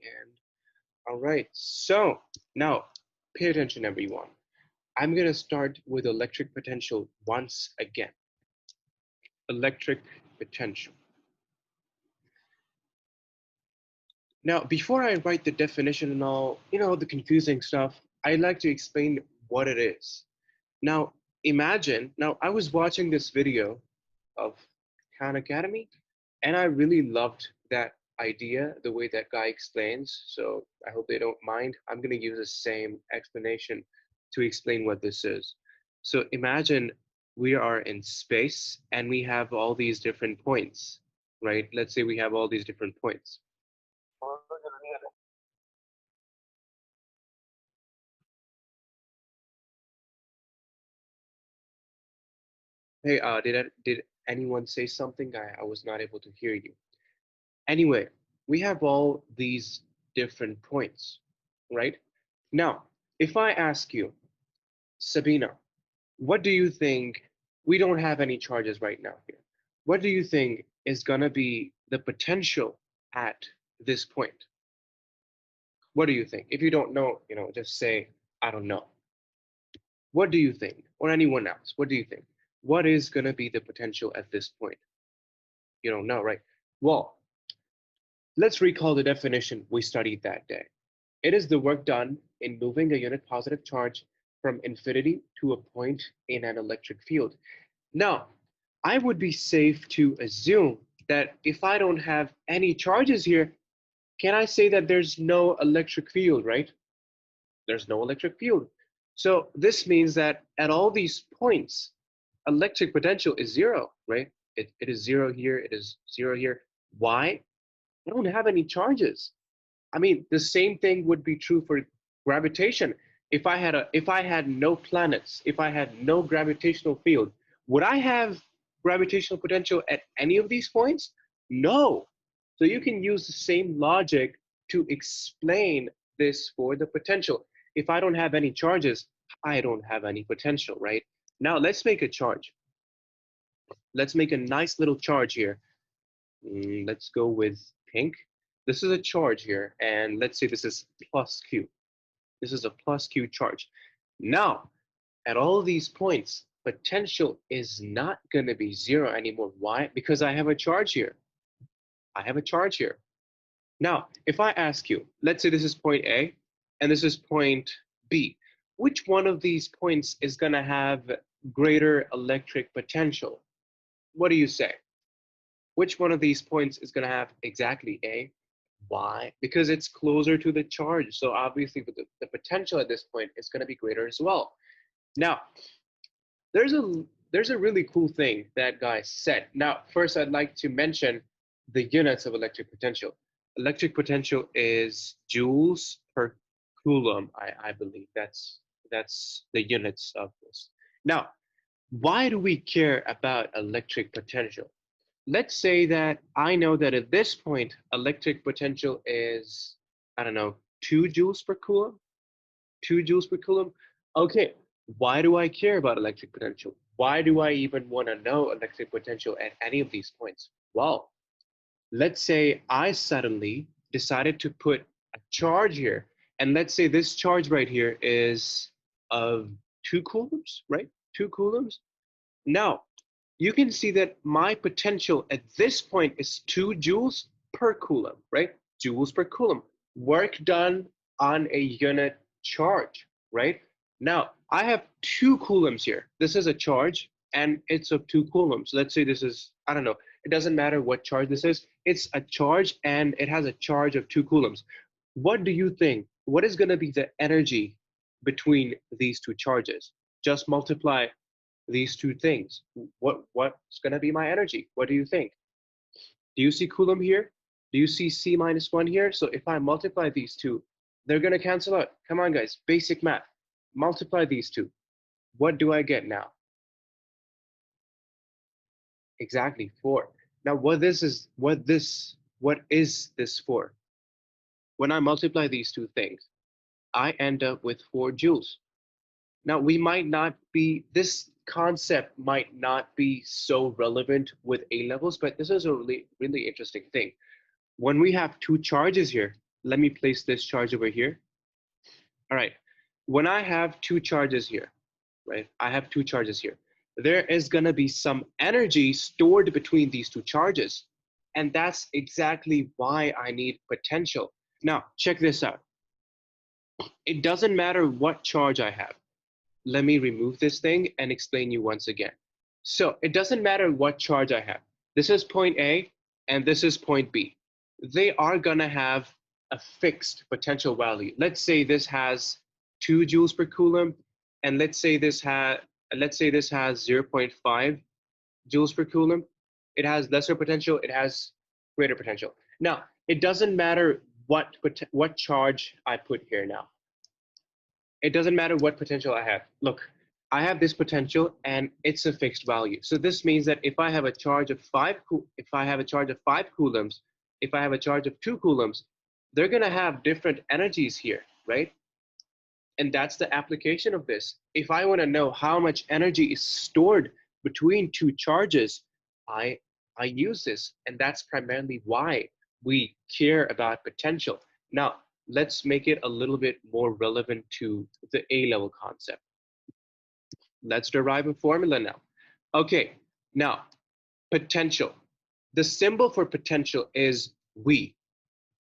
And all right, so now pay attention, everyone. I'm going to start with electric potential once again. Electric potential. Now, before I write the definition and all, the confusing stuff, I'd like to explain what it is. Now, now I was watching this video of Khan Academy, and I really loved that idea, the way that guy explains. So I hope they don't mind. I'm going to use the same explanation to explain what this is. So imagine we are in space and we have all these different points, right? Let's say we have all these different points. Hey, did anyone say something? I was not able to hear you. Anyway, we have all these different points, right? Now, if I ask you, Sabina, what do you think? We don't have any charges right now here. What do you think is going to be the potential at this point? What do you think? If you don't know, just say, I don't know. What do you think? Or anyone else, what do you think? What is going to be the potential at this point? You don't know, right? Well, let's recall the definition we studied that day. It is the work done in moving a unit positive charge from infinity to a point in an electric field. Now, I would be safe to assume that if I don't have any charges here, can I say that there's no electric field, right? There's no electric field. So this means that at all these points, electric potential is zero, right? It is zero here, it is zero here. Why? I don't have any charges. I mean, the same thing would be true for gravitation. If I had no planets, if I had no gravitational field, would I have gravitational potential at any of these points? No. So you can use the same logic to explain this for the potential. If I don't have any charges, I don't have any potential, right? Now let's make a charge. Let's make a nice little charge here. Let's go with pink. This is a charge here, and let's say this is plus Q. This is a plus Q charge. Now, at all these points, potential is not going to be zero anymore. Why? Because I have a charge here. I have a charge here. Now, if I ask you, let's say this is point A, and this is point B. Which one of these points is going to have greater electric potential? What do you say? Which one of these points is going to have exactly A? Why? Because it's closer to the charge. So obviously the potential at this point is going to be greater as well. Now, there's a really cool thing that guy said. Now, first I'd like to mention the units of electric potential. Electric potential is joules per coulomb, I believe. That's the units of this. Now, why do we care about electric potential? Let's say that I know that at this point, electric potential is, I don't know, 2 joules per coulomb? 2 joules per coulomb? Okay, why do I care about electric potential? Why do I even want to know electric potential at any of these points? Well, let's say I suddenly decided to put a charge here, and let's say this charge right here is of 2 coulombs, right? 2 coulombs. Now, you can see that my potential at this point is 2 joules per coulomb, right? Joules per coulomb. Work done on a unit charge, right? Now, I have 2 coulombs here. This is a charge, and it's of 2 coulombs. Let's say this is, I don't know, it doesn't matter what charge this is. It's a charge, and it has a charge of 2 coulombs. What do you think? What is going to be the energy between these two charges? Just multiply these two things. What's going to be my energy? What do you think? Do you see coulomb here? Do you see C minus 1 here? So if I multiply these two, they're going to cancel out. Come on, guys, basic math. Multiply these two. What do I get now? Exactly, 4. Now, what is this for? When I multiply these two things, I end up with 4 joules. Now, this concept might not be so relevant with A levels, but this is a really, really interesting thing. When we have 2 charges here, let me place this charge over here. All right, when I have two charges here, right? I have two charges here. There is gonna be some energy stored between these two charges. And that's exactly why I need potential. Now, check this out. It doesn't matter what charge I have. Let me remove this thing and explain you once again. So it doesn't matter what charge I have. This is point A and this is point B. They are gonna have a fixed potential value. Let's say this has 2 joules per coulomb, and let's say this has 0.5 joules per coulomb. It has lesser potential, it has greater potential. Now, it doesn't matter what charge I put here now. It doesn't matter what potential I have. Look, I have this potential and it's a fixed value. So this means that if I have a charge of 5 coulombs, if I have a charge of 2 coulombs, they're going to have different energies here, right? And that's the application of this. If I want to know how much energy is stored between two charges, I use this, and that's primarily why we care about potential. Now, let's make it a little bit more relevant to the A-level concept. Let's derive a formula now. Okay, now, potential. The symbol for potential is V,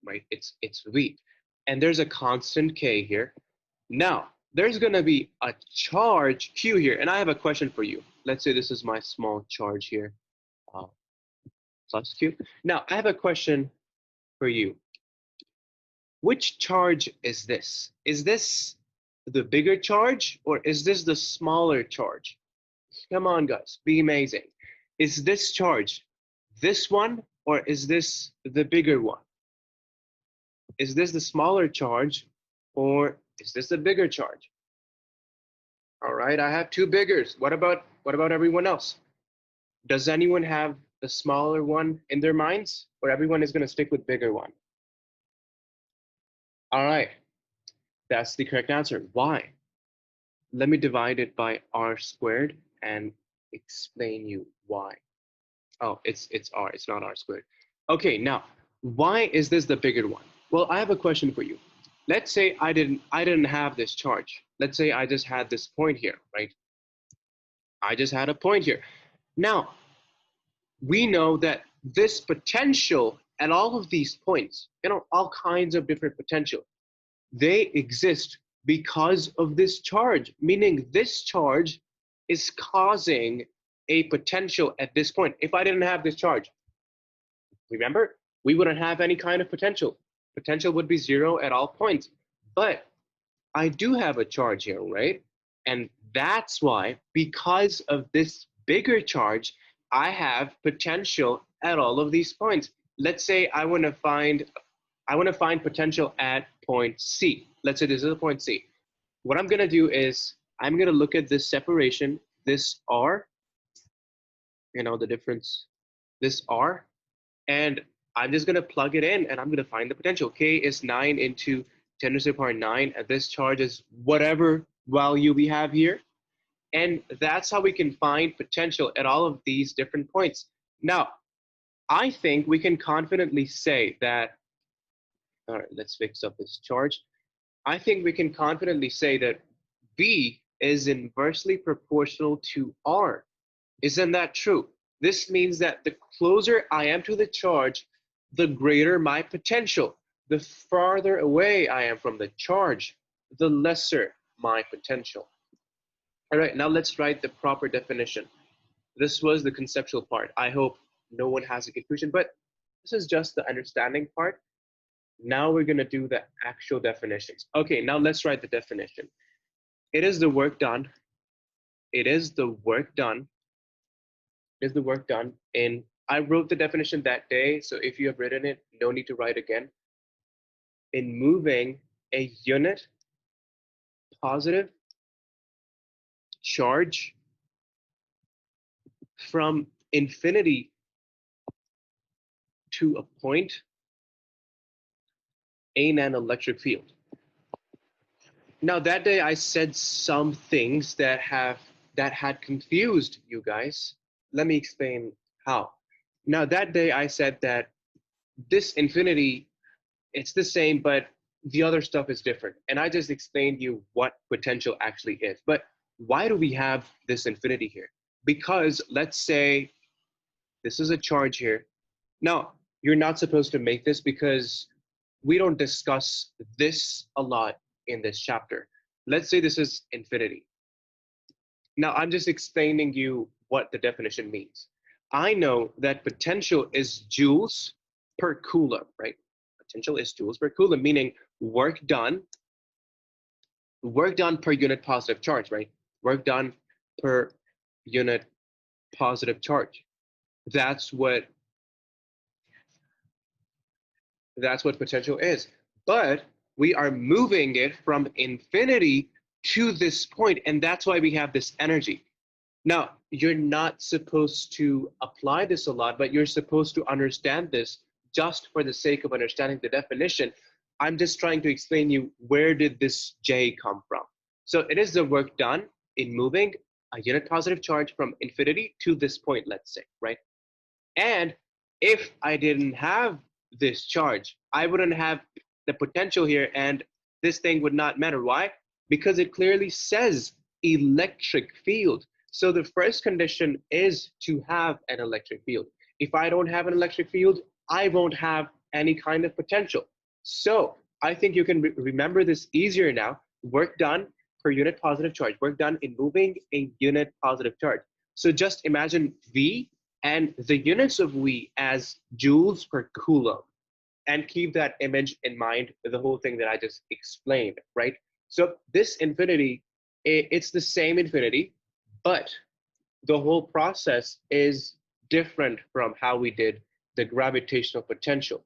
right? It's V. And there's a constant K here. Now, there's going to be a charge Q here, and I have a question for you. Let's say this is my small charge here, plus Q. Now, I have a question for you. Which charge is this? Is this the bigger charge, or is this the smaller charge? Come on, guys, be amazing. Is this charge this one, or is this the bigger one? Is this the smaller charge, or is this the bigger charge? All right, I have two biggers. What about everyone else? Does anyone have the smaller one in their minds, or everyone is going to stick with bigger one? All right, that's the correct answer. Why? Let me divide it by r squared and explain you why. Oh, it's r, it's not r squared. Okay, now, why is this the bigger one? Well, I have a question for you. Let's say I didn't have this charge. Let's say I just had this point here, right? I just had a point here. Now, we know that this potential at all of these points, all kinds of different potential, they exist because of this charge, meaning this charge is causing a potential at this point. If I didn't have this charge, remember, we wouldn't have any kind of potential. Potential would be 0 at all points. But I do have a charge here, right? And that's why, because of this bigger charge, I have potential at all of these points. Let's say I want to find potential at point C. Let's say this is a point C. What I'm going to do is I'm going to look at this separation, this R, the difference, this R, and I'm just going to plug it in and I'm going to find the potential. K is 9 into 10 to the power 9, and this charge is whatever value we have here. And that's how we can find potential at all of these different points. Now, I think we can confidently say that, all right, let's fix up this charge. I think we can confidently say that V is inversely proportional to R. Isn't that true? This means that the closer I am to the charge, the greater my potential. The farther away I am from the charge, the lesser my potential. All right, now let's write the proper definition. This was the conceptual part. I hope no one has a confusion, but this is just the understanding part. Now we're going to do the actual definitions. Okay, now let's write the definition. It is the work done. It is the work done. It is the work done in, I wrote the definition that day, so if you have written it, no need to write again. In moving a unit positive charge from infinity to a point in an electric field. Now that day I said some things that had confused you guys. Let me explain how. Now that day I said that this infinity it's the same, but the other stuff is different. And I just explained you what potential actually is. But why do we have this infinity here? Because let's say this is a charge here. Now, you're not supposed to make this because we don't discuss this a lot in this chapter. Let's say this is infinity. Now, I'm just explaining you what the definition means. I know that potential is joules per coulomb, right? Potential is joules per coulomb, meaning work done per unit positive charge, right? Work done per unit positive charge. That's what potential is. But we are moving it from infinity to this point, and that's why we have this energy. Now, you're not supposed to apply this a lot, but you're supposed to understand this just for the sake of understanding the definition. I'm just trying to explain you where did this J come from. So it is the work done in moving a unit positive charge from infinity to this point, let's say, right? And if I didn't have this charge, I wouldn't have the potential here, and this thing would not matter. Why? Because it clearly says electric field. So the first condition is to have an electric field. If I don't have an electric field, I won't have any kind of potential. So I think you can remember this easier now. Work done per unit positive charge, work done in moving a unit positive charge. So just imagine V and the units of V as joules per coulomb, and keep that image in mind, the whole thing that I just explained, right? So this infinity, it's the same infinity, but the whole process is different from how we did the gravitational potential.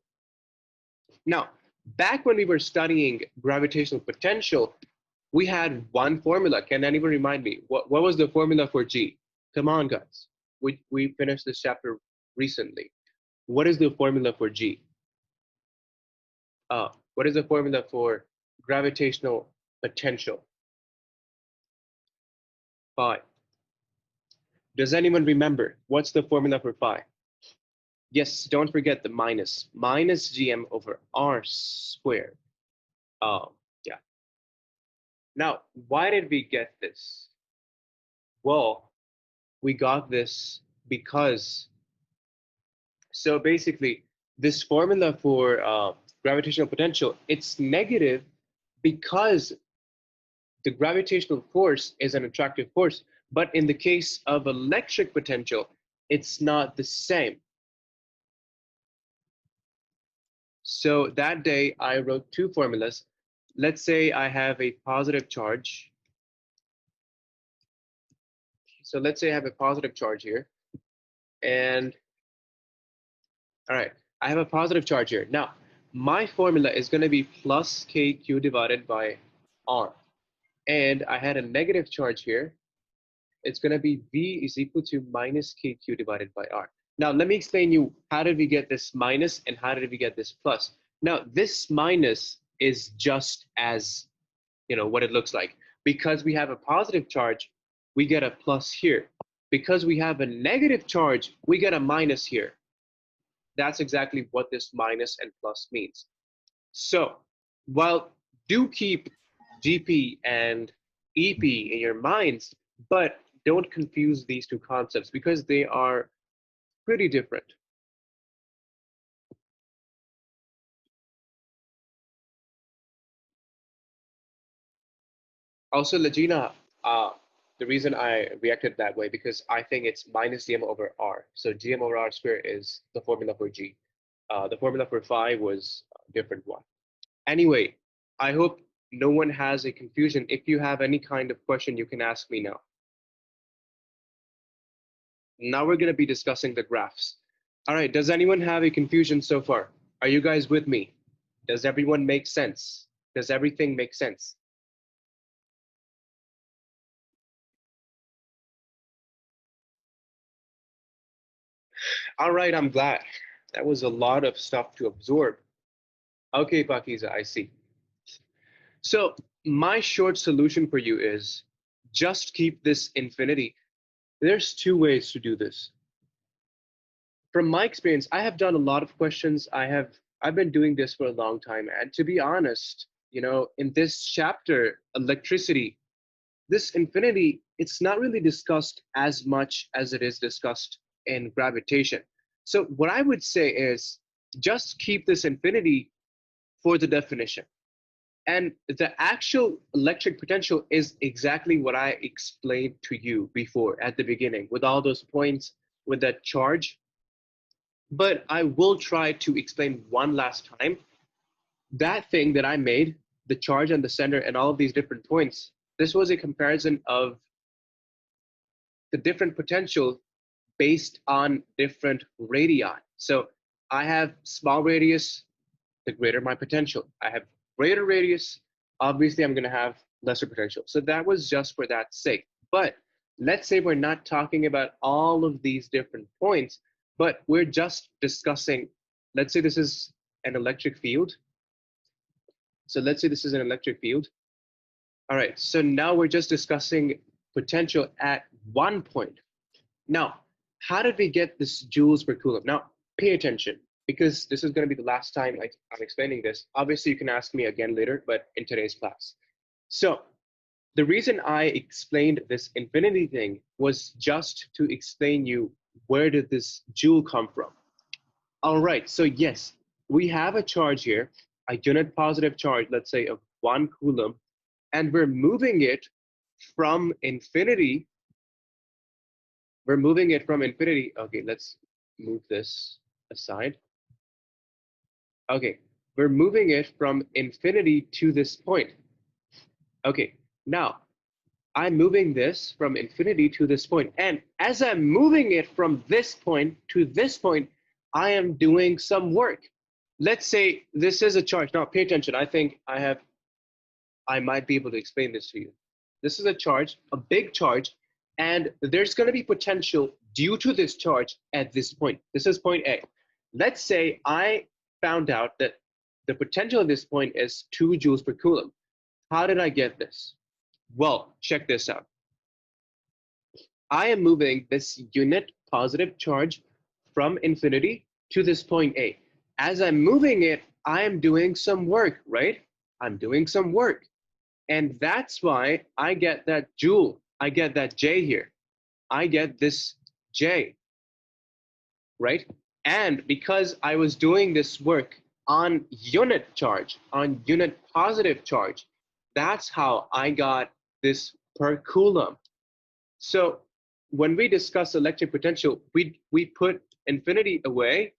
Now, back when we were studying gravitational potential, we had one formula. Can anyone remind me? What was the formula for G? Come on, guys. We finished this chapter recently. What is the formula for G? What is the formula for gravitational potential? Phi. Does anyone remember? What's the formula for phi? Yes, don't forget the minus. Minus gm over r squared. Yeah. Now, why did we get this? Well, we got this because, so basically, this formula for gravitational potential, it's negative because the gravitational force is an attractive force. But in the case of electric potential, it's not the same. So that day I wrote two formulas. Let's say I have a positive charge. So let's say I have a positive charge here. And all right, I have a positive charge here. Now, my formula is going to be plus kq divided by r. And I had a negative charge here. It's going to be V is equal to minus kq divided by r. Now, let me explain you how did we get this minus and how did we get this plus. Now, this minus is just as, what it looks like. Because we have a positive charge, we get a plus here. Because we have a negative charge, we get a minus here. That's exactly what this minus and plus means. So, while do keep GP and EP in your minds, but don't confuse these two concepts because they are pretty different. Also, Legina, the reason I reacted that way because I think it's minus GM over R. So GM over R squared is the formula for G. The formula for phi was a different one. Anyway, I hope no one has a confusion. If you have any kind of question, you can ask me now. Now we're going to be discussing the graphs. All right, does anyone have a confusion so far? Are you guys with me? Does everyone make sense? Does everything make sense? All right, I'm glad. That was a lot of stuff to absorb. Okay, Pakiza, I see. So my short solution for you is just keep this infinity. There's two ways to do this. From my experience, I have done a lot of questions. I have I've been doing this for a long time. And to be honest, in this chapter, electricity, this infinity, it's not really discussed as much as it is discussed in gravitation. So what I would say is just keep this infinity for the definition. And the actual electric potential is exactly what I explained to you before at the beginning with all those points with that charge. But I will try to explain one last time that thing that I made, the charge and the center and all of these different points. This was a comparison of the different potential based on different radii. So I have small radius, the greater my potential. I have greater radius, obviously I'm going to have lesser potential. So that was just for that sake. But let's say we're not talking about all of these different points, but we're just discussing, let's say this is an electric field. So let's say this is an electric field. All right, so now we're just discussing potential at one point. Now, how did we get this joules per coulomb? Now, pay attention, because this is going to be the last time I'm explaining this. Obviously, you can ask me again later, but in today's class. So the reason I explained this infinity thing was just to explain you where did this joule come from. All right, so yes, we have a charge here, a unit positive charge, let's say of 1 coulomb, and we're moving it from infinity. We're moving it from infinity. Okay, let's move this aside. Okay, we're moving it from infinity to this point. Okay, now I'm moving this from infinity to this point. And as I'm moving it from this point to this point, I am doing some work. Let's say this is a charge. Now pay attention. I think I might be able to explain this to you. This is a charge, a big charge, and there's going to be potential due to this charge at this point. This is point A. Let's say I found out that the potential at this point is 2 joules per coulomb. How did I get this? Well, check this out. I am moving this unit positive charge from infinity to this point A. As I'm moving it, I am doing some work, right? I'm doing some work. And that's why I get that joule. I get that J here. I get this J, right? And because I was doing this work on unit charge, on unit positive charge, that's how I got this per coulomb. So when we discuss electric potential, we put infinity away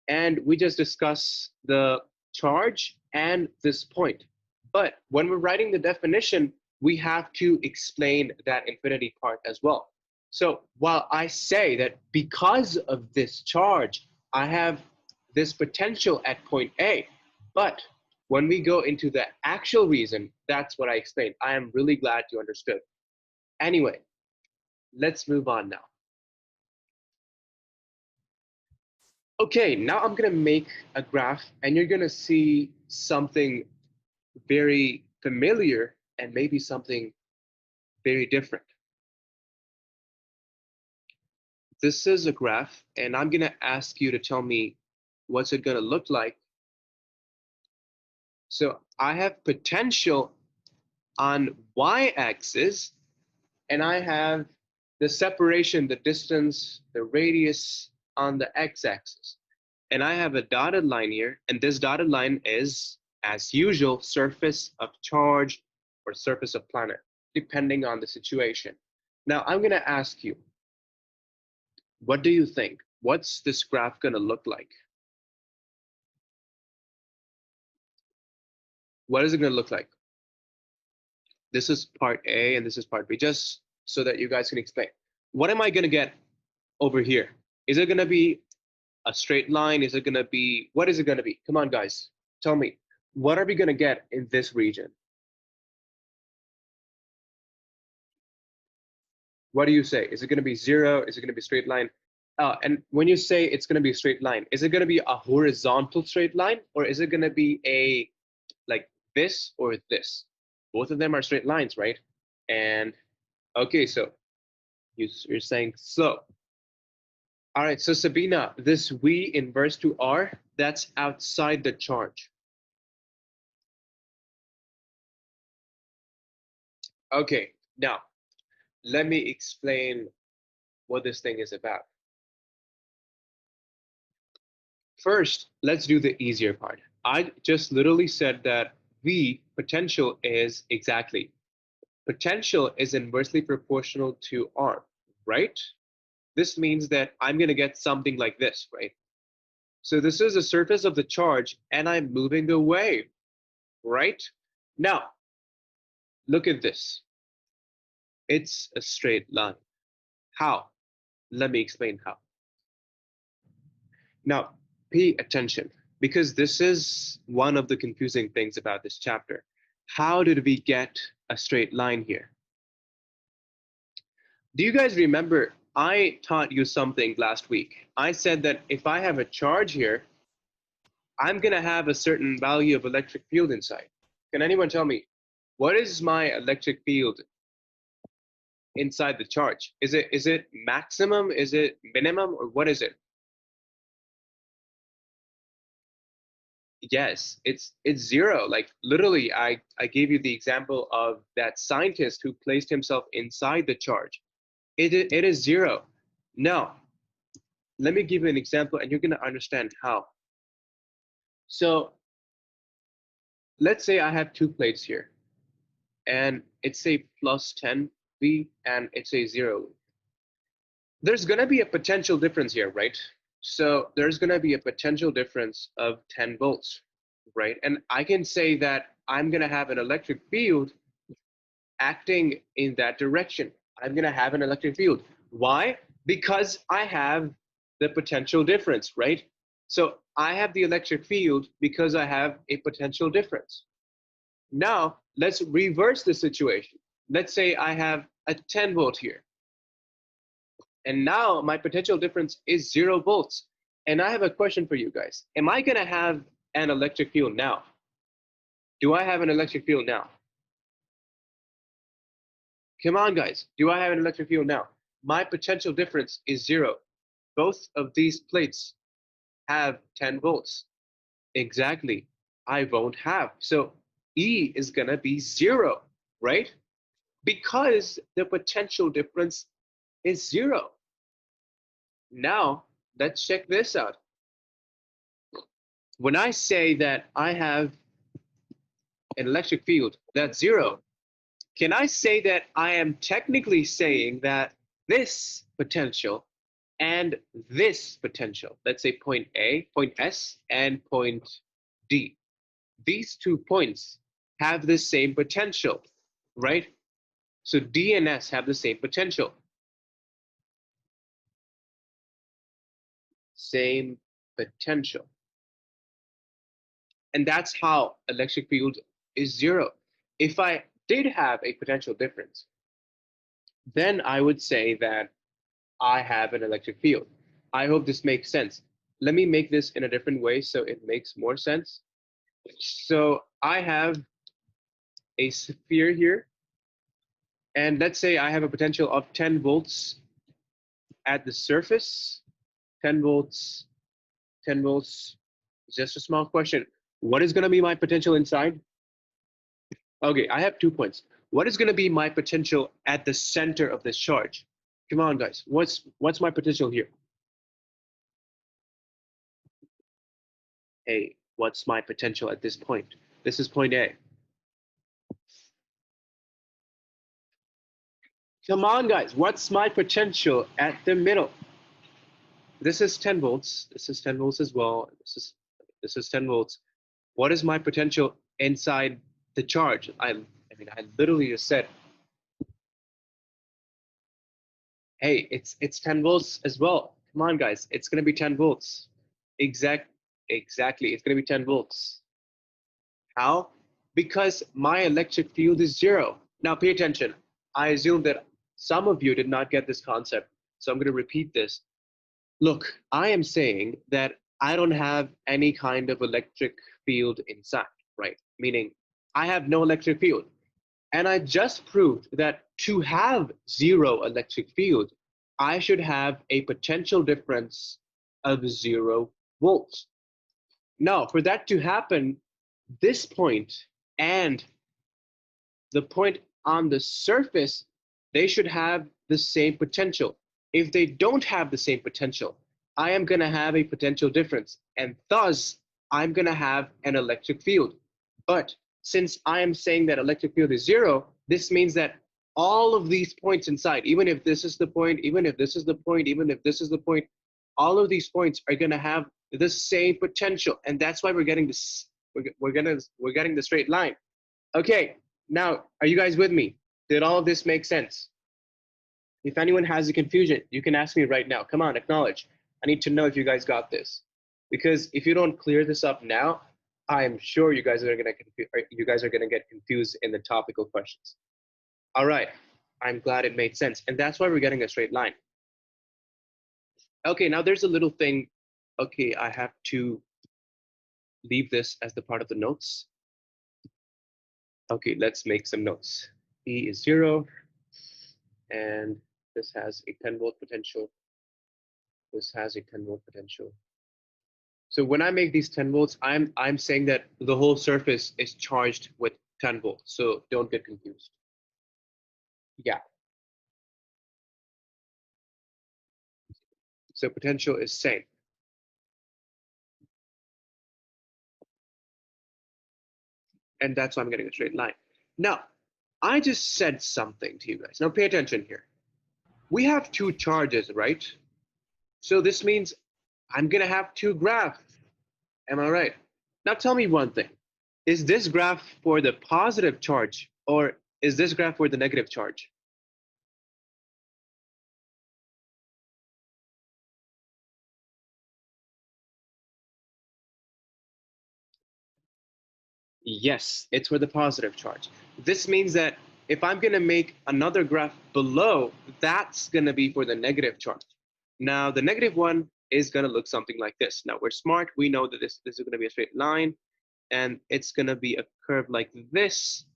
and we just discuss the charge and this point. But when we're writing the definition, we have to explain that infinity part as well. So while I say that because of this charge, I have this potential at point A, but when we go into the actual reason, that's what I explained. I am really glad you understood. Anyway, let's move on now. Okay, now I'm gonna make a graph and you're gonna see something very familiar and maybe something very different. This is a graph and I'm gonna ask you to tell me what's it gonna look like. So I have potential on y-axis and I have the separation, the distance, the radius on the x-axis. And I have a dotted line here, and this dotted line is, as usual, surface of charge or surface of planet, depending on the situation. Now I'm gonna ask you, what do you think? What's this graph gonna look like? What is it gonna look like? This is part A and this is part B, just so that you guys can explain. What am I gonna get over here? Is it gonna be a straight line? Is it gonna be, what is it gonna be? Come on, guys, tell me. What are we gonna get in this region? What do you say? Is it gonna be 0? Is it gonna be straight line? And when you say it's gonna be a straight line, is it gonna be a horizontal straight line, or is it gonna be a, like this or this? Both of them are straight lines, right? And okay, so you're saying so. All right, so Sabina, this V inverse to R, that's outside the charge. Okay, now let me explain what this thing is about. First, let's do the easier part. I just literally said that V potential is exactly. Potential is inversely proportional to R, right? This means that I'm going to get something like this, right? So this is the surface of the charge and I'm moving away, right? Now, look at this. It's a straight line. How? Let me explain how. Now, pay attention because this is one of the confusing things about this chapter. How did we get a straight line here? Do you guys remember I taught you something last week? I said that if I have a charge here, I'm going to have a certain value of electric field inside. Can anyone tell me what is my electric field inside the charge? Is it maximum? Is it minimum? Or what is it? Yes, it's zero. Like literally, I gave you the example of that scientist who placed himself inside the charge. It is zero. Now, let me give you an example, and you're going to understand how. So let's say I have two plates here, and it's a plus 10 V and it's a 0. There's going to be a potential difference here, right? So there's going to be a potential difference of 10 volts, right? And I can say that I'm going to have an electric field acting in that direction. I'm going to have an electric field. Why? Because I have the potential difference, right? So I have the electric field because I have a potential difference. Now, let's reverse the situation. Let's say I have a 10 volt here. And now my potential difference is 0 volts. And I have a question for you guys. Am I going to have an electric field now? Do I have an electric field now? Come on, guys. Do I have an electric field now? My potential difference is 0. Both of these plates have 10 volts. Exactly. I won't have. So E is going to be 0, right? Because the potential difference is 0. Now, let's check this out. When I say that I have an electric field that's 0, can I say that I am technically saying that this potential and this potential, let's say point A, point S, and point D, these 2 points have the same potential, right? So D and S have the same potential. Same potential. And that's how electric field is 0. If I did have a potential difference, then I would say that I have an electric field. I hope this makes sense. Let me make this in a different way so it makes more sense. So I have a sphere here, and let's say I have a potential of 10 volts at the surface. 10 volts, 10 volts. Just a small question. What is going to be my potential inside? Okay, I have 2 points. What is going to be my potential at the center of this charge? Come on, guys. What's my potential here? Hey, what's my potential at this point? This is point A. Come on, guys. What's my potential at the middle? This is 10 volts. This is 10 volts as well. This is 10 volts. What is my potential inside the charge? I mean, I literally just said, hey, it's 10 volts as well. Come on, guys. It's gonna be 10 volts. Exactly. It's gonna be 10 volts. How? Because my electric field is 0. Now pay attention. I assume that some of you did not get this concept, so I'm going to repeat this. Look, I am saying that I don't have any kind of electric field inside, right? Meaning I have no electric field. And I just proved that to have 0 electric field, I should have a potential difference of 0 volts. Now, for that to happen, this point and the point on the surface, they should have the same potential. If they don't have the same potential, I am going to have a potential difference, and thus I'm going to have an electric field. But since I am saying that electric field is zero, this means that all of these points inside, even if this is the point, even if this is the point, even if this is the point, all of these points are going to have the same potential, and that's why we're getting this. We're getting the straight line. Okay, now, are you guys with me? Did all of this make sense? If anyone has a confusion, you can ask me right now. Come on, acknowledge. I need to know if you guys got this. Because if you don't clear this up now, I am sure you guys are gonna get confused in the topical questions. All right, I'm glad it made sense. And that's why we're getting a straight line. Okay, now there's a little thing. Okay, I have to leave this as the part of the notes. Okay, let's make some notes. E is zero, and this has a 10-volt potential. This has a 10-volt potential. So when I make these 10 volts, I'm saying that the whole surface is charged with 10 volts. So don't get confused. Yeah. So potential is same. And that's why I'm getting a straight line. Now, I just said something to you guys. Now pay attention here. We have two charges, right? So this means I'm gonna have two graphs. Am I right? Now tell me one thing. Is this graph for the positive charge or is this graph for the negative charge? Yes, it's for the positive charge. This means that if I'm going to make another graph below, that's going to be for the negative charge. Now, the negative one is going to look something like this. Now, we're smart. We know that this is going to be a straight line, and it's going to be a curve like this.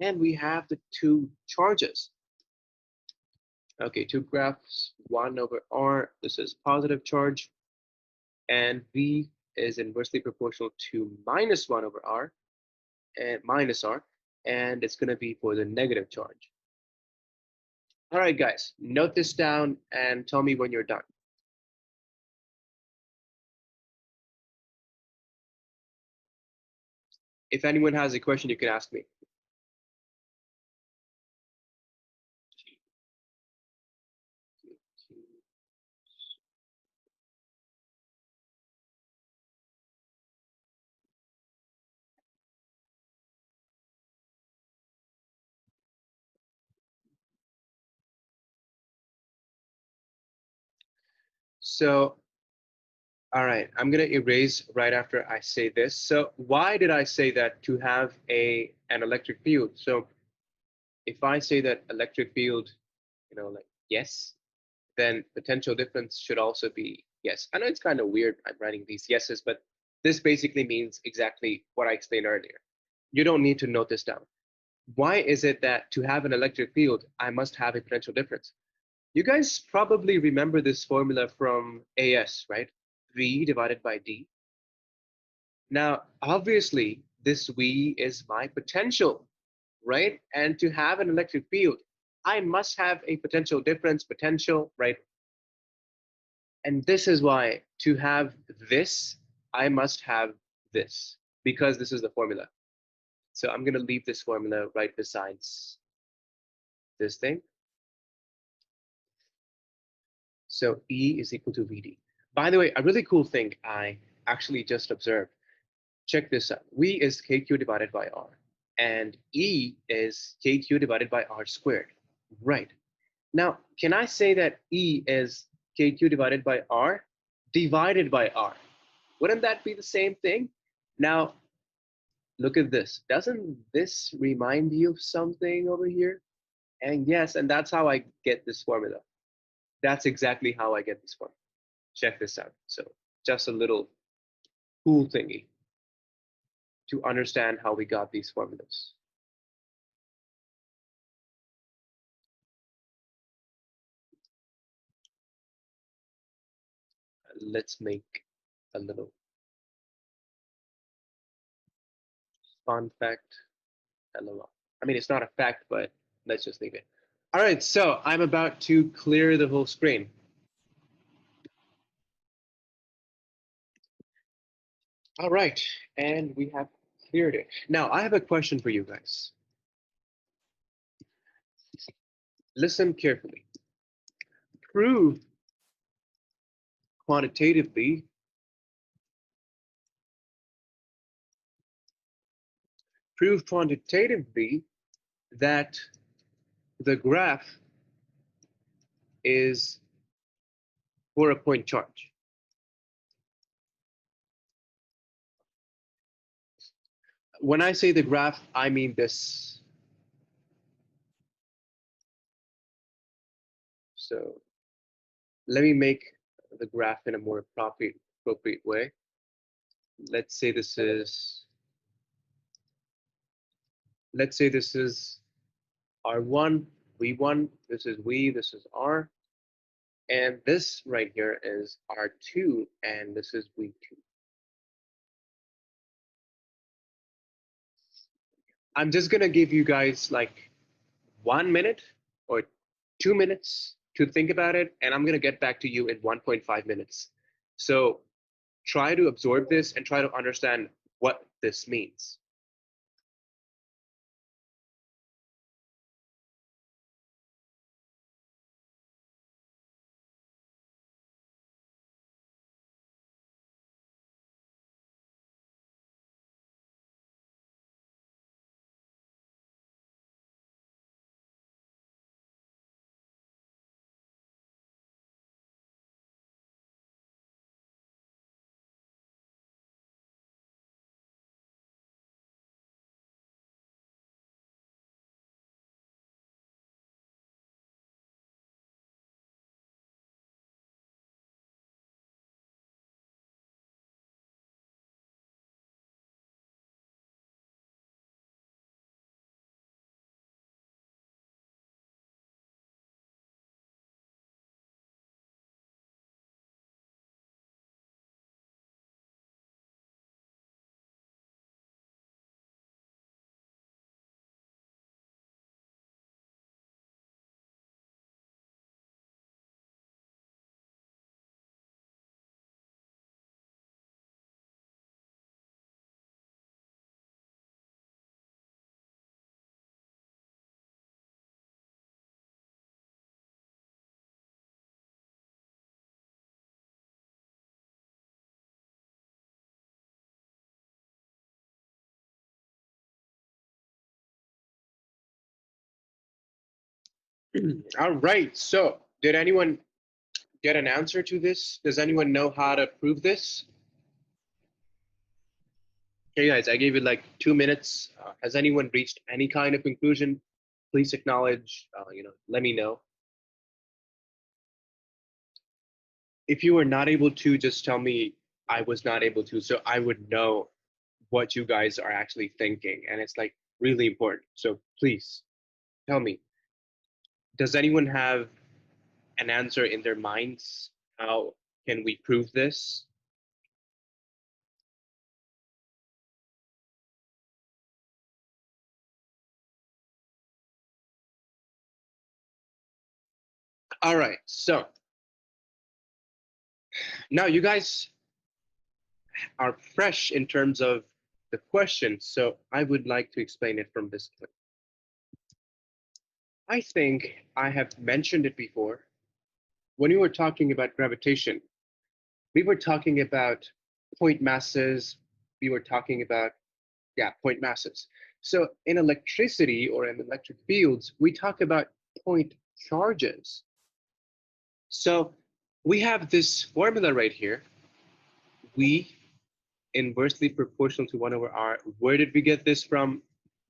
And we have the two charges. Okay, two graphs, 1 over r. This is positive charge, and v is inversely proportional to minus 1 over r. And minus r, and it's going to be for the negative charge. All right, guys, note this down and tell me when you're done. If anyone has a question, you can ask me. So, all right, I'm going to erase right after I say this. So why did I say that to have an electric field? So if I say that electric field, like yes, then potential difference should also be yes. I know it's kind of weird I'm writing these yeses, but this basically means exactly what I explained earlier. You don't need to note this down. Why is it that to have an electric field, I must have a potential difference? You guys probably remember this formula from AS, right? V divided by D. Now, obviously, this V is my potential, right? And to have an electric field, I must have a potential difference, potential, right? And this is why to have this, I must have this because this is the formula. So I'm going to leave this formula right besides this thing. So E is equal to VD. By the way, a really cool thing I actually just observed. Check this out. V is KQ divided by R, and E is KQ divided by R squared. Right. Now, can I say that E is KQ divided by R divided by R? Wouldn't that be the same thing? Now, look at this. Doesn't this remind you of something over here? And yes, and that's how I get this formula. That's exactly how I get this formula. Check this out. So just a little cool thingy to understand how we got these formulas. Let's make a little Fun fact. LOL. I mean, it's not a fact, but let's just leave it. All right, so I'm about to clear the whole screen. All right, and we have cleared it. Now, I have a question for you guys. Listen carefully. Prove quantitatively that the graph is for a point charge. When I say the graph, I mean this. So let me make the graph in a more appropriate way. Let's say this is R1, V1, this is V, this is R, and this right here is R2, and this is V2. I'm just gonna give you guys like 1 minute or 2 minutes to think about it, and I'm gonna get back to you in 1.5 minutes. So try to absorb this and try to understand what this means. All right, so did anyone get an answer to this? Does anyone know how to prove this? Okay, guys, I gave it like 2 minutes. Has anyone reached any kind of conclusion? Please acknowledge, let me know. If you were not able to, just tell me I was not able to, so I would know what you guys are actually thinking. And it's like really important. So please tell me, does anyone have an answer in their minds? How can we prove this? All right, so now you guys are fresh in terms of the question, so I would like to explain it from this point. I think I have mentioned it before. When we were talking about gravitation, we were talking about point masses, we were talking about, yeah, point masses. So in electricity or in electric fields, we talk about point charges. So we have this formula right here, V inversely proportional to 1 over R. Where did we get this from?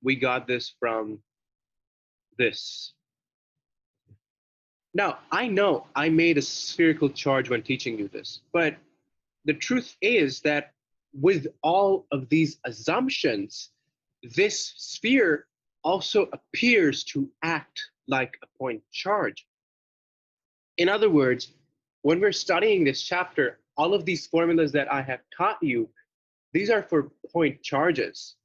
We got this from this. Now, I know I made a spherical charge when teaching you this, but the truth is that with all of these assumptions, this sphere also appears to act like a point charge. In other words, when we're studying this chapter, all of these formulas that I have taught you, these are for point charges.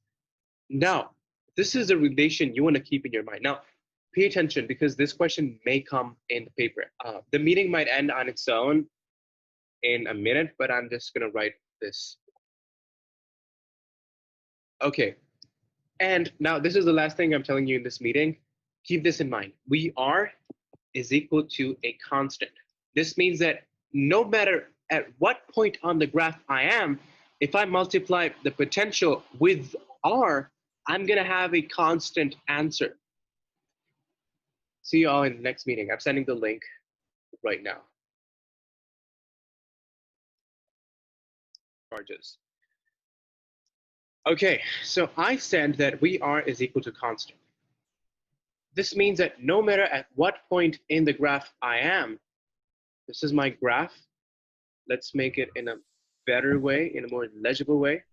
Now, this is a relation you want to keep in your mind. Now, pay attention because this question may come in the paper. The meeting might end on its own in a minute, but I'm just going to write this. Okay. And now this is the last thing I'm telling you in this meeting. Keep this in mind. We are is equal to a constant. This means that no matter at what point on the graph I am, if I multiply the potential with R, I'm going to have a constant answer. See you all in the next meeting. I'm sending the link right now. Charges. Okay, so I said that we R is equal to constant. This means that no matter at what point in the graph I am, this is my graph. Let's make it in a better way, in a more legible way.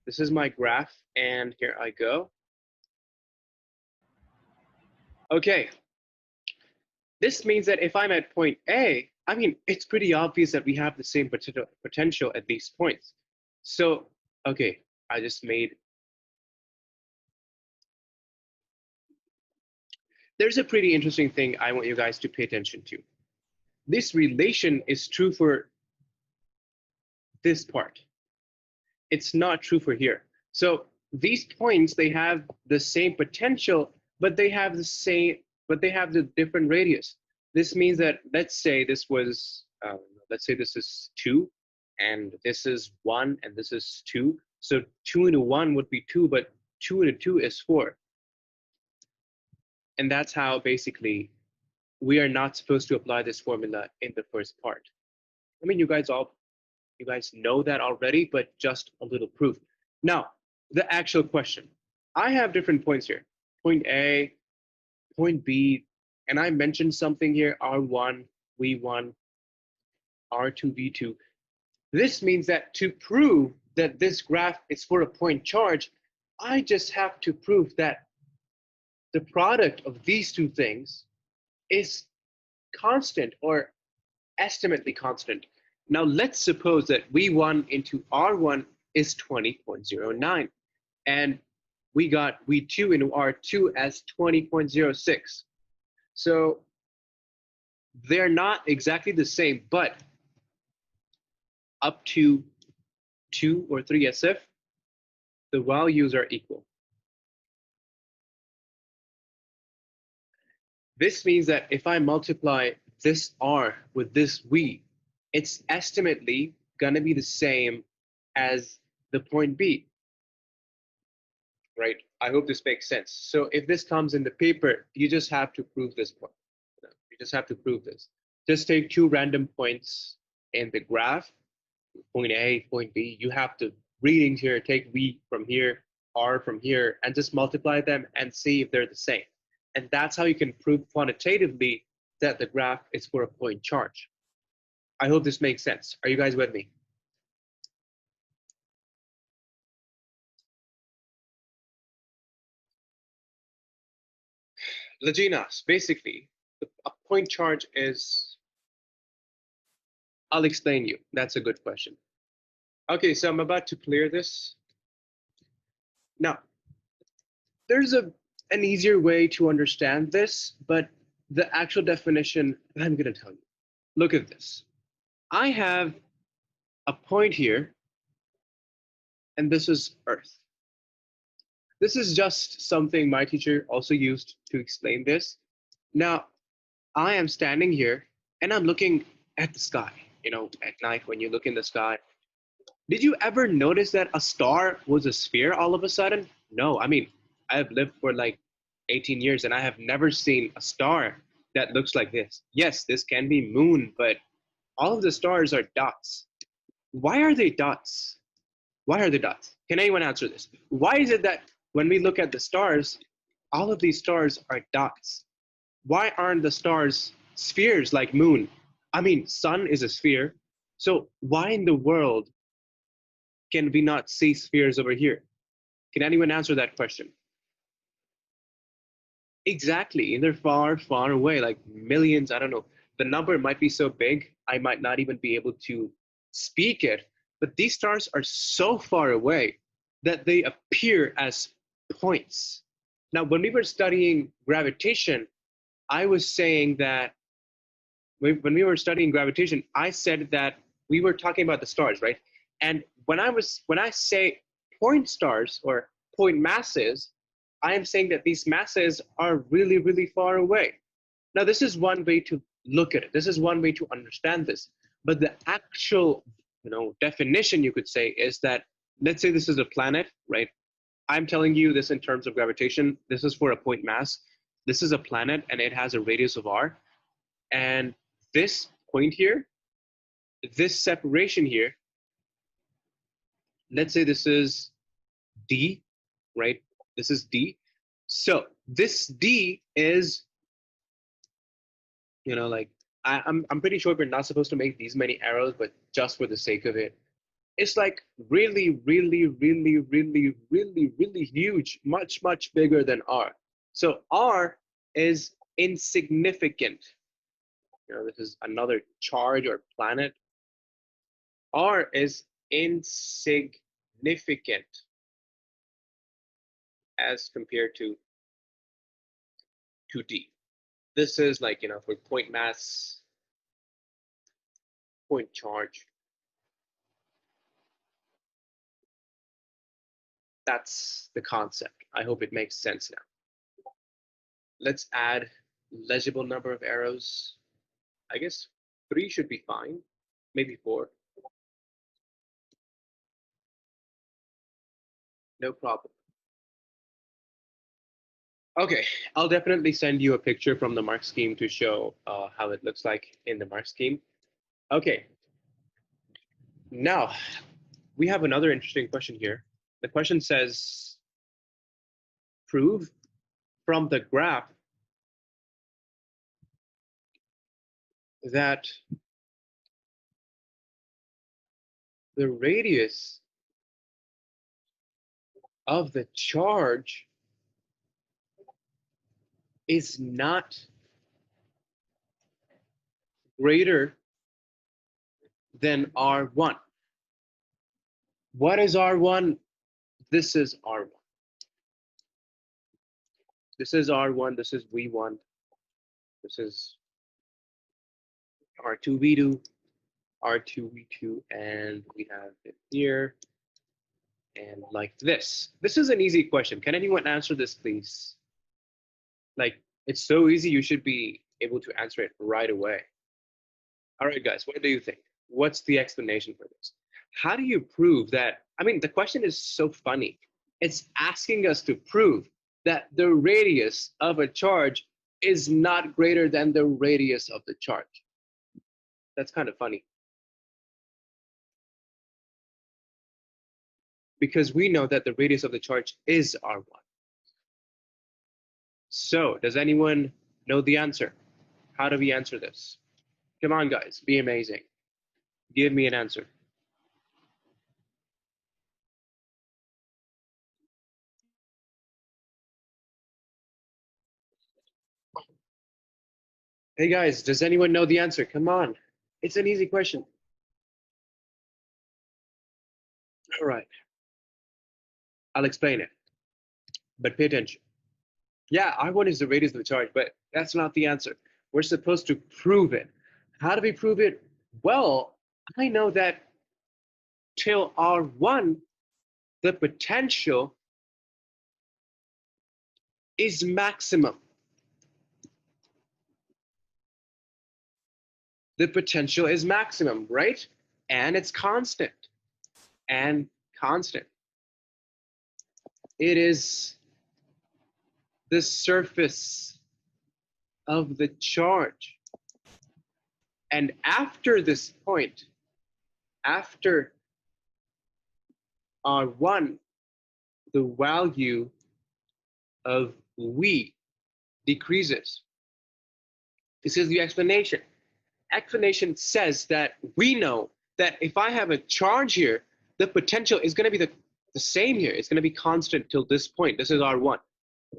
This is my graph, and here I go. Okay. This means that if I'm at point A, I mean, it's pretty obvious that we have the same potential at these points. So, okay, I just made. There's a pretty interesting thing I want you guys to pay attention to. This relation is true for this part. It's not true for here. So these points, they have the same potential, but they have the different radius. This means that let's say this was, let's say this is 2, and this is 1, and this is 2. So 2 into 1 would be 2, but 2 into 2 is 4. And that's how basically we are not supposed to apply this formula in the first part. I mean, you guys know that already, but just a little proof. Now, the actual question. I have different points here. Point A, point B, and I mentioned something here, R1, V1, R2, V2. This means that to prove that this graph is for a point charge, I just have to prove that the product of these two things is constant or estimately constant. Now let's suppose that V1 into R1 is 20.09, and we got V2 into R2 as 20.06. So they're not exactly the same, but up to 2 or 3 SF, the values are equal. This means that if I multiply this R with this V, it's estimately going to be the same as the point B, right? I hope this makes sense. So if this comes in the paper, you just have to prove this point. You just have to prove this. Just take 2 random points in the graph, point A, point B. You have the readings here, take V from here, R from here, and just multiply them and see if they're the same. And that's how you can prove quantitatively that the graph is for a point charge. I hope this makes sense. Are you guys with me? Leginas, basically, a point charge is, I'll explain you. That's a good question. Okay, so I'm about to clear this. Now, there's an easier way to understand this, but the actual definition I'm going to tell you. Look at this. I have a point here, and this is Earth. This is just something my teacher also used to explain this. Now, I am standing here, and I'm looking at the sky. You know, at night when you look in the sky. Did you ever notice that a star was a sphere all of a sudden? No, I mean, I have lived for like 18 years and I have never seen a star that looks like this. Yes, this can be moon, but all of the stars are dots. Why are they dots? Why are they dots? Can anyone answer this? Why is it that when we look at the stars, all of these stars are dots? Why aren't the stars spheres like moon? I mean, sun is a sphere. So why in the world can we not see spheres over here? Can anyone answer that question? Exactly. And they're far, far away, like millions. I don't know. The number might be so big, I might not even be able to speak it. But these stars are so far away that they appear as points. Now, when we were studying gravitation, I was saying that when we were studying gravitation, I said that we were talking about the stars, right? And when I say point stars or point masses, I am saying that these masses are really, really far away. Now, this is one way to look at it. This is one way to understand this. But the actual, definition you could say is that, let's say this is a planet, right? I'm telling you this in terms of gravitation. This is for a point mass. This is a planet and it has a radius of r. And this point here, this separation here, let's say this is d, right? This is d. So this d is, like I'm pretty sure we're not supposed to make these many arrows, but just for the sake of it, it's like really, really, really, really, really, really huge, much, much bigger than r. So r is insignificant. This is another charge or planet. R is insignificant as compared to d. This is like, for point mass, point charge. That's the concept. I hope it makes sense now. Let's add legible number of arrows. I guess 3 should be fine, maybe 4. No problem. Okay, I'll definitely send you a picture from the mark scheme to show how it looks like in the mark scheme. Okay, now we have another interesting question here. The question says, prove from the graph that the radius of the charge is not greater than R1. What is R1? This is R1. This is R1, this is V1, this is R2, V2, R2, V2, and we have it here, and like this. This is an easy question. Can anyone answer this, please? Like, it's so easy, you should be able to answer it right away. All right, guys, what do you think? What's the explanation for this? How do you prove that? I mean, the question is so funny. It's asking us to prove that the radius of a charge is not greater than the radius of the charge. That's kind of funny. Because we know that the radius of the charge is R1. So, does anyone know the answer? How do we answer this? Come on, guys, be amazing. Give me an answer. Hey, guys, does anyone know the answer? Come on. It's an easy question. All right. I'll explain it, but pay attention. Yeah, R1 is the radius of the charge, but that's not the answer. We're supposed to prove it. How do we prove it? Well, I know that till R1, the potential is maximum. The potential is maximum, right? And it's constant. And constant. It is the surface of the charge. And after this point, after R1, the value of V decreases. This is the explanation. Explanation says that we know that if I have a charge here, the potential is going to be the same here. It's going to be constant till this point. This is R1.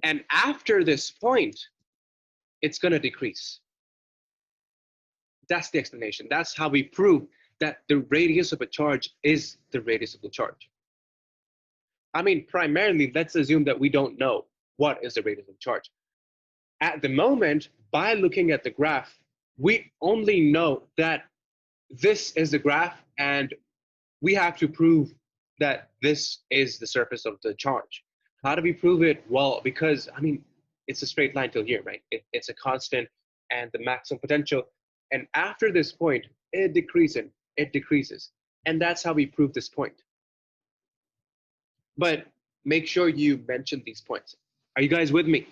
And after this point, it's going to decrease. That's the explanation. That's how we prove that the radius of a charge is the radius of the charge. I mean, primarily, let's assume that we don't know what is the radius of charge. At the moment, by looking at the graph, we only know that this is the graph and we have to prove that this is the surface of the charge. How do we prove it? Well, because, I mean, it's a straight line till here, right? It's a constant and the maximum potential. And after this point, it decreases. And that's how we prove this point. But make sure you mention these points. Are you guys with me?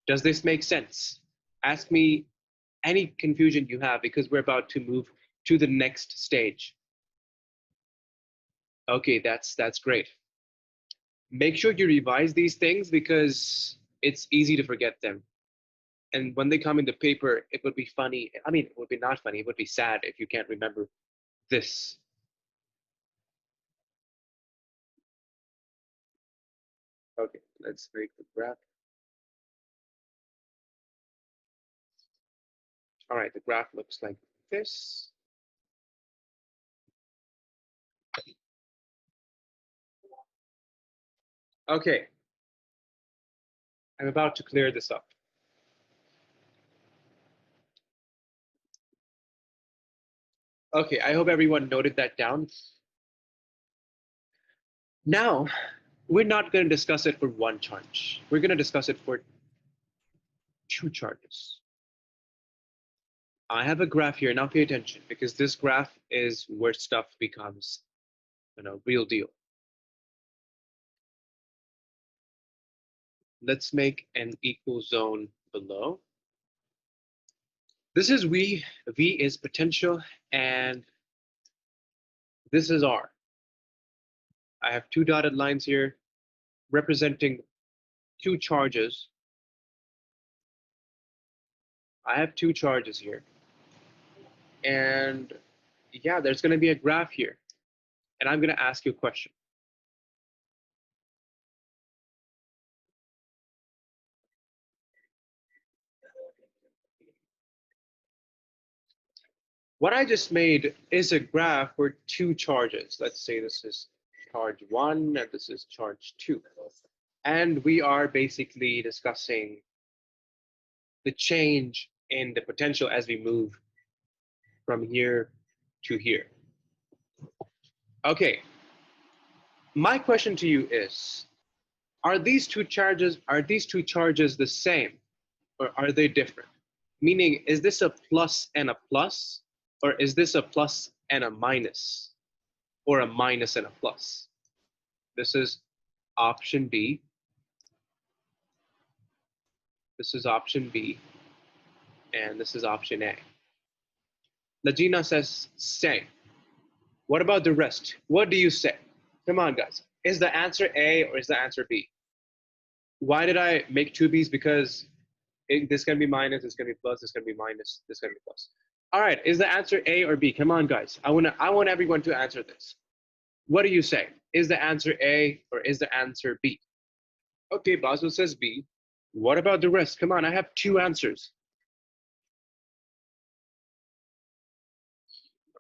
Does this make sense? Ask me any confusion you have because we're about to move to the next stage. Okay, that's great. Make sure you revise these things because it's easy to forget them. And when they come in the paper, it would be funny. I mean, it would be not funny. It would be sad if you can't remember this. Okay, let's make the graph. All right, the graph looks like this. Okay, I'm about to clear this up. Okay, I hope everyone noted that down. Now, we're not going to discuss it for one charge. We're going to discuss it for two charges. I have a graph here. Now pay attention because this graph is where stuff becomes, real deal. Let's make an equal zone below. This is V is potential, and this is R. I have two dotted lines here representing two charges. I have two charges here. And yeah, there's going to be a graph here. And I'm going to ask you a question. What I just made is a graph for two charges. Let's say this is charge 1 and this is charge 2. And we are basically discussing the change in the potential as we move from here to here. Okay, my question to you is, are these two charges the same or are they different? Meaning, is this a plus and a plus, or is this a plus and a minus, or a minus and a plus? This is option B. This is option B. And this is option A. Lagina says same. What about the rest? What do you say? Come on, guys. Is the answer A or is the answer B? Why did I make two B's? Because this can be minus, this can be plus, this can be minus, this can be plus. All right, is the answer A or B? Come on, guys. I want everyone to answer this. What do you say? Is the answer A or is the answer B? Okay, Basel says B. What about the rest? Come on, I have two answers.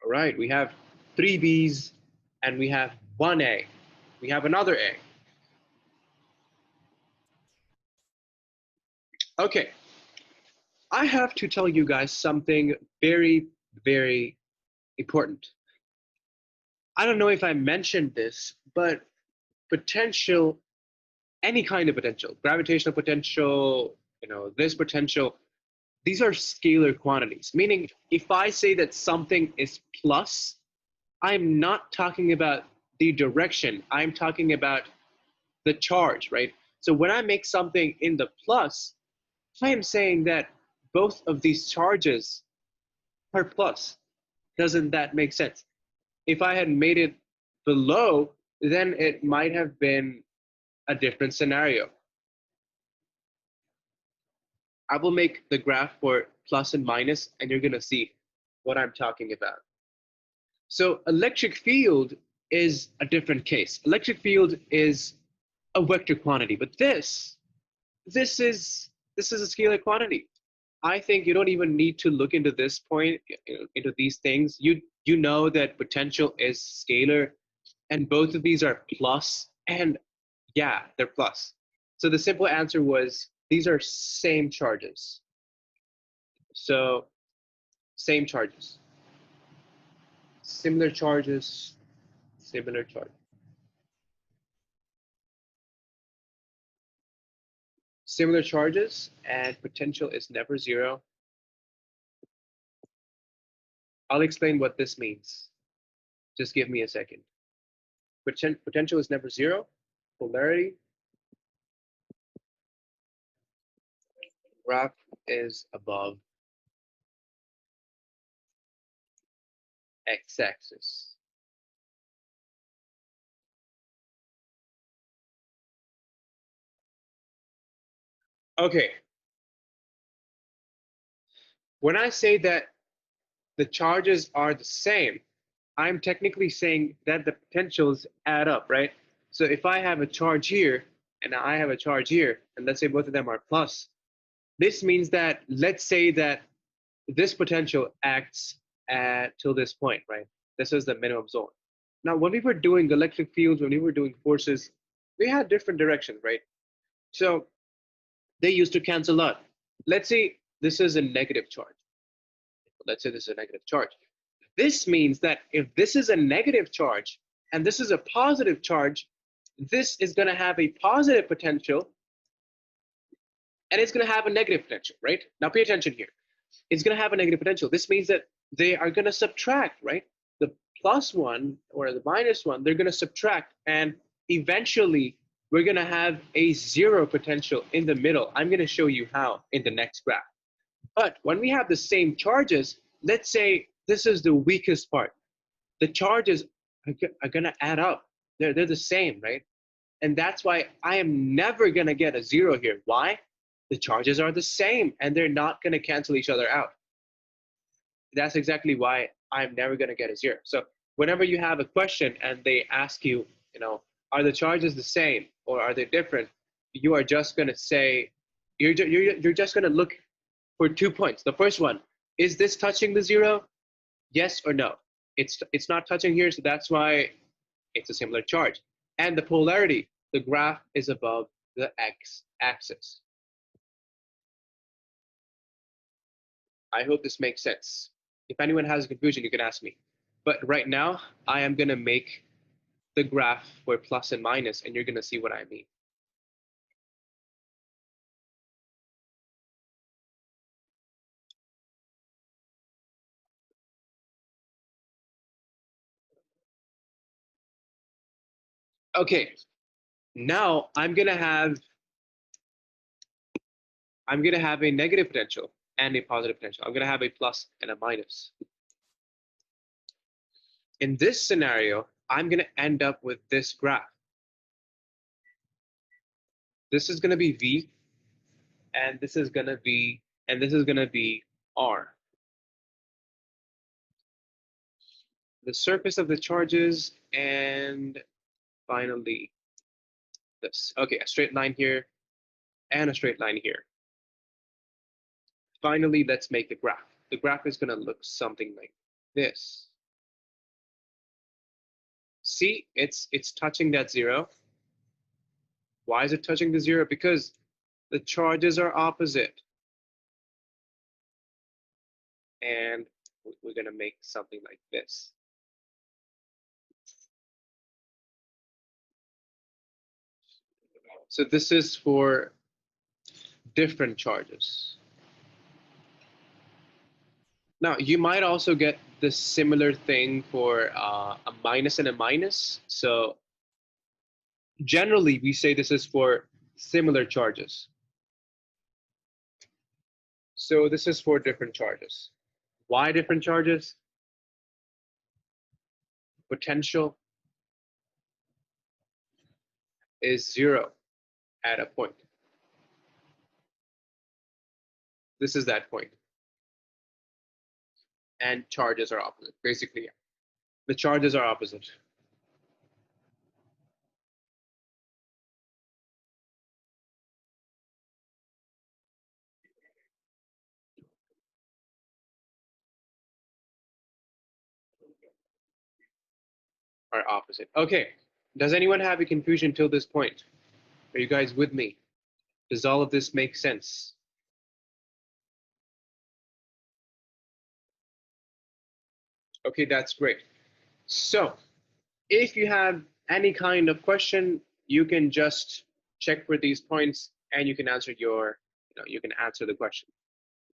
All right, we have three B's and we have one A. We have another A. Okay, I have to tell you guys something very, very important. I don't know if I mentioned this, but potential, any kind of potential, gravitational potential, this potential, these are scalar quantities. Meaning, if I say that something is plus, I'm not talking about the direction. I'm talking about the charge, right? So when I make something in the plus, I am saying that both of these charges are plus. Doesn't that make sense? If I had made it below, then it might have been a different scenario. I will make the graph for plus and minus, and you're going to see what I'm talking about. So electric field is a different case. Electric field is a vector quantity, but this is a scalar quantity. I think you don't even need to look into this point, into these things. You know that potential is scalar, and both of these are plus, and Yeah, they're plus. So the simple answer was these are same charges. So same charges. Similar charges, similar charge. Similar charges and potential is never zero. I'll explain what this means. Just give me a second. Potential is never zero. Polarity graph is above x-axis. Okay, when I say that the charges are the same, I'm technically saying that the potentials add up, right? So if I have a charge here and I have a charge here, and let's say both of them are plus, this means that let's say that this potential acts at till this point, right? This is the minimum zone. Now, when we were doing electric fields, when we were doing forces, we had different directions, right? So they used to cancel out. Let's say this is a negative charge. Let's say this is a negative charge. This means that if this is a negative charge and this is a positive charge, this is going to have a positive potential and it's going to have a negative potential, right? Now pay attention here. It's going to have a negative potential. This means that they are going to subtract, right? The plus one or the minus one, they're going to subtract, and eventually we're going to have a zero potential in the middle. I'm going to show you how in the next graph. But when we have the same charges, let's say this is the weakest part. The charges are going to add up. They're the same, right? And that's why I am never going to get a zero here. Why? The charges are the same and they're not going to cancel each other out. That's exactly why I'm never going to get a zero. So whenever you have a question and they ask you, are the charges the same or are they different? You are just going to say, you're just going to look for 2 points. The first one, is this touching the zero? Yes or no? It's not touching here, so that's why it's a similar charge. And the polarity, the graph is above the x-axis. I hope this makes sense. If anyone has a confusion, you can ask me. But right now, I am going to make the graph for plus and minus, and you're going to see what I mean. Okay, now I'm going to have a negative potential and a positive potential. I'm going to have a plus and a minus. In this scenario, I'm going to end up with this graph. This is going to be V, and this is going to be, R. The surface of the charges, and finally this. Okay, a straight line here and a straight line here. Finally, let's make the graph. The graph is going to look something like this. See, it's touching that zero. Why is it touching the zero? Because the charges are opposite. And we're going to make something like this. So this is for different charges. Now, you might also get the similar thing for a minus and a minus. So generally, we say this is for similar charges. So this is for different charges. Why different charges? Potential is zero at a point. This is that point. And charges are opposite. Basically, the charges are opposite. Are opposite. Okay. Does anyone have a confusion till this point? Are you guys with me? Does all of this make sense? Okay, that's great. So if you have any kind of question, you can just check for these points and you can answer you can answer the question.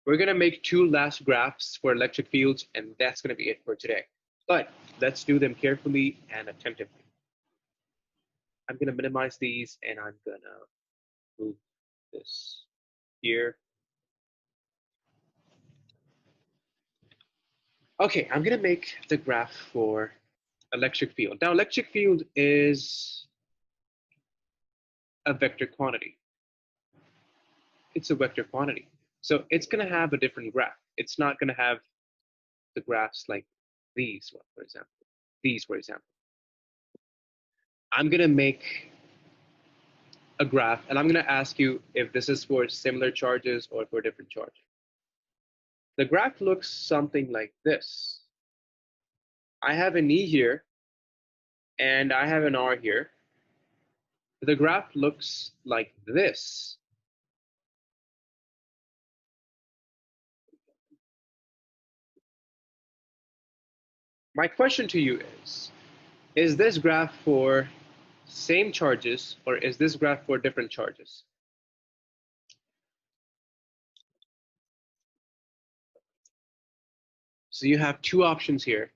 We're gonna make two last graphs for electric fields and that's gonna be it for today. But let's do them carefully and attentively. I'm gonna minimize these and I'm gonna move this here. Okay, I'm gonna make the graph for electric field. Now, electric field is a vector quantity. It's a vector quantity. So it's gonna have a different graph. It's not gonna have the graphs like these, for example. These, for example. I'm gonna make a graph and I'm gonna ask you if this is for similar charges or for different charge. The graph looks something like this. I have an E here and I have an R here. The graph looks like this. My question to you is this graph for same charges or is this graph for different charges? So you have two options here.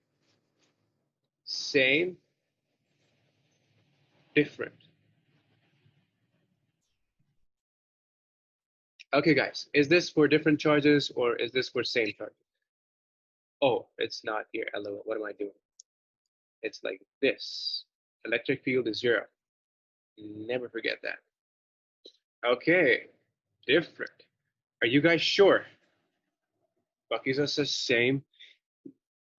Same, different. Okay, guys, is this for different charges or is this for same charges? Oh, it's not here. LOL, what am I doing? It's like this. Electric field is 0. Never forget that. Okay, different. Are you guys sure? Bucky's just the same.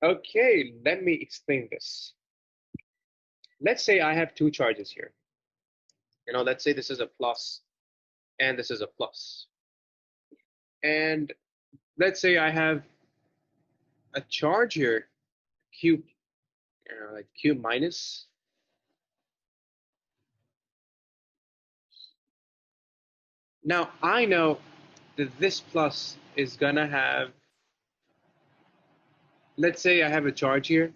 Okay, let me explain this. Let's say I have two charges here. Let's say this is a plus and this is a plus. And let's say I have a charge here, Q, like Q minus. Now I know that this plus is gonna have, let's say I have a charge here,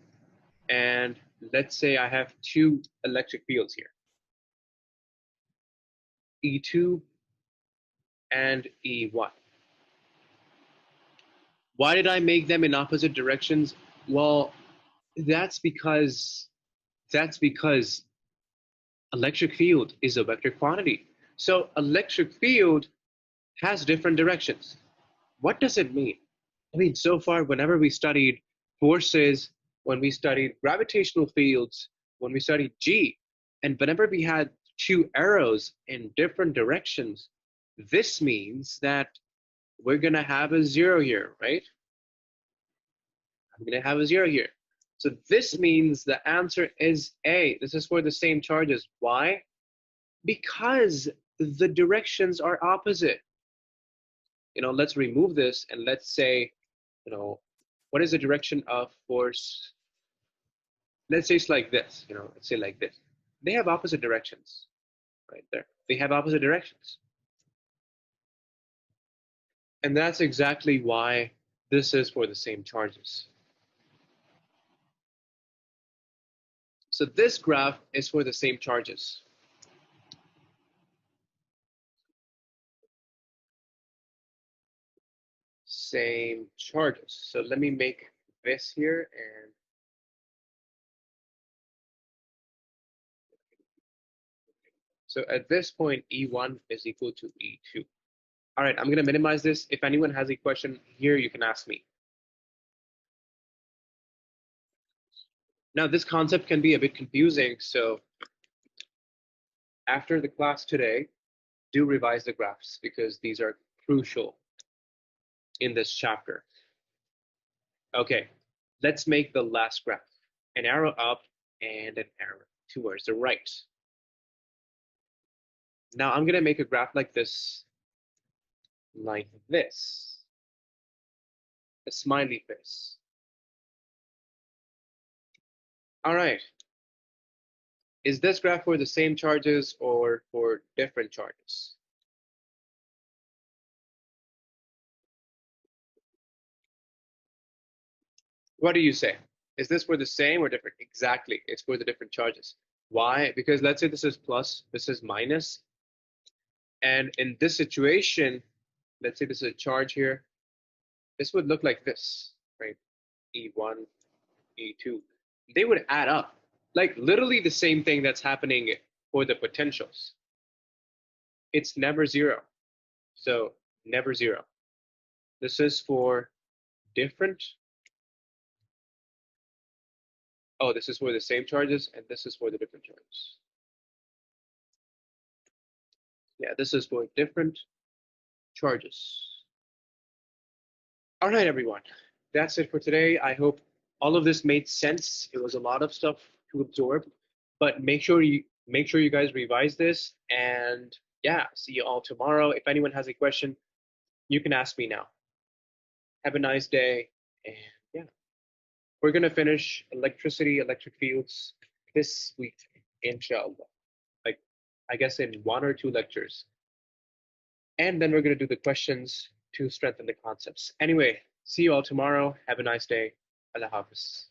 and let's say I have two electric fields here, E2 and E1. Why did I make them in opposite directions? Well, that's because electric field is a vector quantity. So electric field has different directions. What does it mean? I mean, so far, whenever we studied forces, when we studied gravitational fields, when we studied G, and whenever we had two arrows in different directions, this means that we're going to have a 0 here, right? I'm going to have a 0 here. So this means the answer is A. This is for the same charges. Why? Because the directions are opposite. Let's remove this and let's say, what is the direction of force? Let's say it's like this, let's say like this. They have opposite directions, right there. They have opposite directions. And that's exactly why this is for the same charges. So this graph is for the same charges. Same charges. So let me make this here and so at this point, E1 is equal to E2. All right, I'm going to minimize this. If anyone has a question here, you can ask me. Now, this concept can be a bit confusing, so after the class today, do revise the graphs because these are crucial in this chapter. Okay, let's make the last graph. An arrow up and an arrow towards the right. Now I'm gonna make a graph like this, a smiley face. All right, Is this graph for the same charges or for different charges? What do you say? Is this for the same or different? Exactly, it's for the different charges. Why? Because let's say this is plus, this is minus, and in this situation, let's say this is a charge here, this would look like this, right? E1, E2. They would add up, like literally the same thing that's happening for the potentials. It's never zero. So never zero. This is for different. Oh, this is for the same charges, and this is for the different charges. Yeah, this is for different charges. All right, everyone. That's it for today. I hope all of this made sense. It was a lot of stuff to absorb, but make sure you guys revise this. And yeah, see you all tomorrow. If anyone has a question, you can ask me now. Have a nice day. And yeah, we're gonna finish electricity, electric fields this week, inshallah. Like I guess in 1 or 2 lectures. And then we're gonna do the questions to strengthen the concepts. Anyway, see you all tomorrow. Have a nice day. Allah Hafiz.